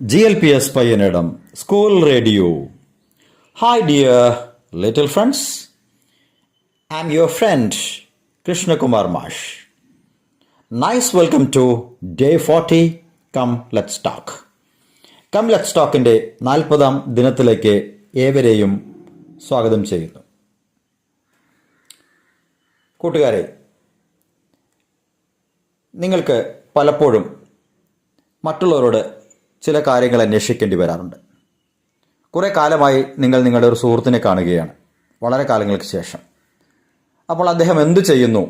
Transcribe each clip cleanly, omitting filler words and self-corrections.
GLPS Payyanidam school radio. Hi dear little friends, I'm your friend Krishnakumar Mash. Nice welcome to day 40. Come let's talk. Come let's talkന്റെ 40ാം ദിനത്തിലേക്ക് ഏവരെയും സ്വാഗതം ചെയ്യുന്നു. കൂട്ടുകാരെ, നിങ്ങൾക്ക് പലപ്പോഴും മറ്റുള്ളവരോട് ചില കാര്യങ്ങൾ അന്വേഷിക്കേണ്ടി വരാറുണ്ട്. കുറേ കാലമായി നിങ്ങൾ നിങ്ങളുടെ ഒരു സുഹൃത്തിനെ കാണുകയാണ്, വളരെ കാലങ്ങൾക്ക് ശേഷം. അപ്പോൾ അദ്ദേഹം എന്തു ചെയ്യുന്നു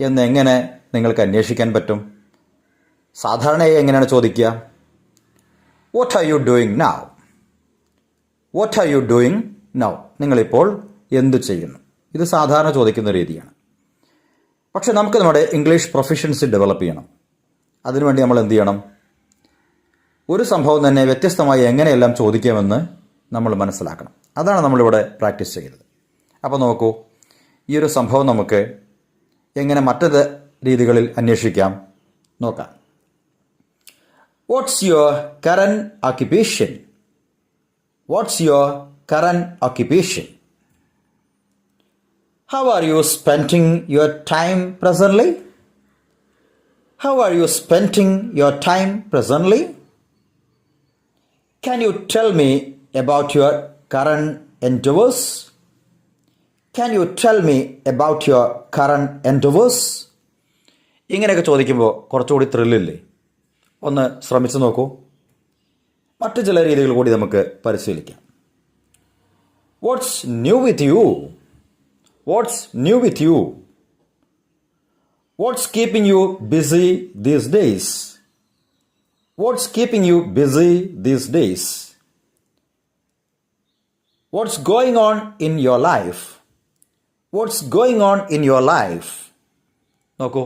എന്ന് എങ്ങനെ നിങ്ങൾക്ക് അന്വേഷിക്കാൻ പറ്റും? സാധാരണയായി എങ്ങനെയാണ് ചോദിക്കുക? What are you doing now? What are you doing now? നിങ്ങളിപ്പോൾ എന്തു ചെയ്യുന്നു? ഇത് സാധാരണ ചോദിക്കുന്ന രീതിയാണ്. പക്ഷെ നമുക്ക് നമ്മുടെ ഇംഗ്ലീഷ് പ്രൊഫഷൻസി ഡെവലപ്പ് ചെയ്യണം. അതിനുവേണ്ടി നമ്മൾ എന്ത് ചെയ്യണം? ഒരു സംഭവം തന്നെ വ്യത്യസ്തമായി എങ്ങനെയെല്ലാം ചോദിക്കാമെന്ന് നമ്മൾ മനസ്സിലാക്കണം. അതാണ് നമ്മളിവിടെ പ്രാക്ടീസ് ചെയ്യുന്നത്. അപ്പോൾ നോക്കൂ, ഈ ഒരു സംഭവം നമുക്ക് എങ്ങനെ മറ്റു രീതികളിൽ അന്വേഷിക്കാം നോക്കാം. What's your current occupation? What's your current occupation? How are you spending your time presently? How are you spending your time presently? Can you tell me about your current endeavors? Can you tell me about your current endeavors? ഇങ്ങനെയൊക്കെ ചോദിക്കുമ്പോൾ കുറച്ചുകൂടി ത്രില്ലില്ലേ? ഒന്ന് ശ്രമിച്ചു നോക്കൂ. മറ്റു ചില രീതികൾ കൂടി നമുക്ക് പരിശീലിക്കാം. What's new with you? What's new with you? What's keeping you busy these days? What's keeping you busy these days? What's going on in your life? What's going on in your life? നോക്കൂ,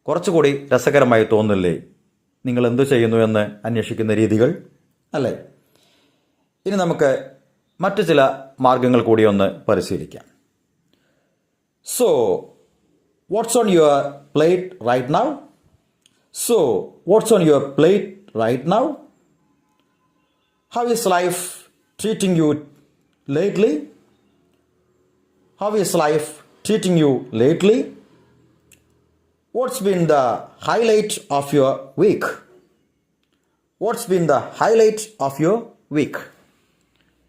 കുറച്ചുകൂടി രസകരമായി തോന്നില്ലേ നിങ്ങൾ എന്തു ചെയ്യുന്നു എന്ന് അന്വേഷിക്കുന്ന രീതികൾ, അല്ലേ? ഇനി നമുക്ക് മറ്റു ചില മാർഗങ്ങൾ കൂടി ഒന്ന് പരിശീലിക്കാം. So, what's on your plate right now? So, what's on your plate right now? How is life treating you lately? How is life treating you lately? What's been the highlight of your week? What's been the highlight of your week?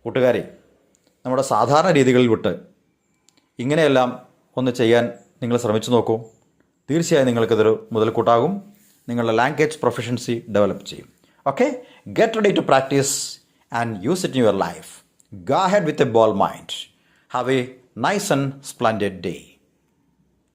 കൂട്ടുകാരെ, നമ്മുടെ സാധാരണ രീതികളിൽ വിട്ട് ഇങ്ങനെയെല്ലാം ഒന്ന് ചെയ്യാൻ നിങ്ങൾ ശ്രമിച്ചു നോക്കൂ. തീർച്ചയായും നിങ്ങൾക്കിതൊരു മുതൽക്കൂട്ടാകും. നിങ്ങളുടെ ലാംഗ്വേജ് പ്രൊഫഷൻസി ഡെവലപ്പ് ചെയ്യും. Okay, get ready to practice and use it in your life. Go ahead with a bold mind. Have a nice and splendid day.